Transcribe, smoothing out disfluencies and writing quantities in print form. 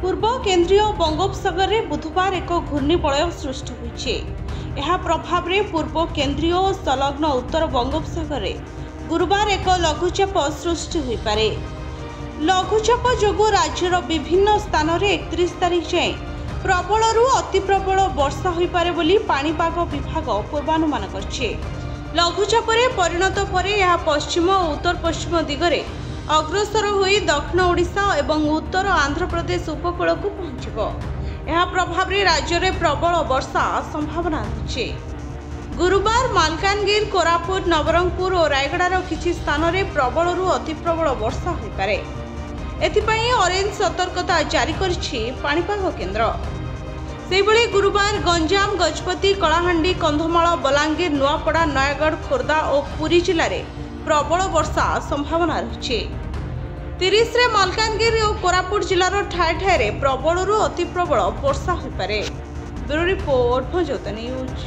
पूर्व केन्द्रीय बंगोपसागर में बुधवार एक घूर्णिबलय सृष्टि होइछे। यह प्रभाव में पूर्व केन्द्रीय और संलग्न उत्तर बंगोपसागर में गुरुवार एक लघुचाप सृष्टि हो पारे। लघुचाप जोगु राज्यर विभिन्न स्थान में 31 तारिख जाए प्रबलरू अति प्रबल वर्षा हो पारे बोली पाणीपाग विभाग पूर्वानुमान करछे। लघुचाप परिणत पर यह पश्चिम और उत्तर पश्चिम दिगरे अग्रसर होई दक्षिण ओडिशा एवं उत्तर आंध्र प्रदेश उपकूल को पहुंचब। यह प्रभाव में राज्य में प्रबल वर्षा संभावना रही। गुरुवार मालकानगिरी, कोरापुट, नवरंगपुर और रायगड़ार किछि स्थान में प्रबलरू अति प्रबल वर्षा हो पारे। एथिपाई ऑरेंज सतर्कता जारी करिछि पाणीपाग केन्द्र। सेहिभଳି गुरुवार गंजाम, गजपति, कलाहांडी, कंधमाल, बलांगीर, नुआपड़ा, नयागढ़, खोर्धा और पुरी जिले में प्रबल वर्षा संभावना रही। 30 रे मालकानगिरी और कोरापुट जिलार ठाए ठाए प्रबलरू अति प्रबल वर्षा हो पारे। ब्यूरो रिपोर्ट, भोजोता न्यूज।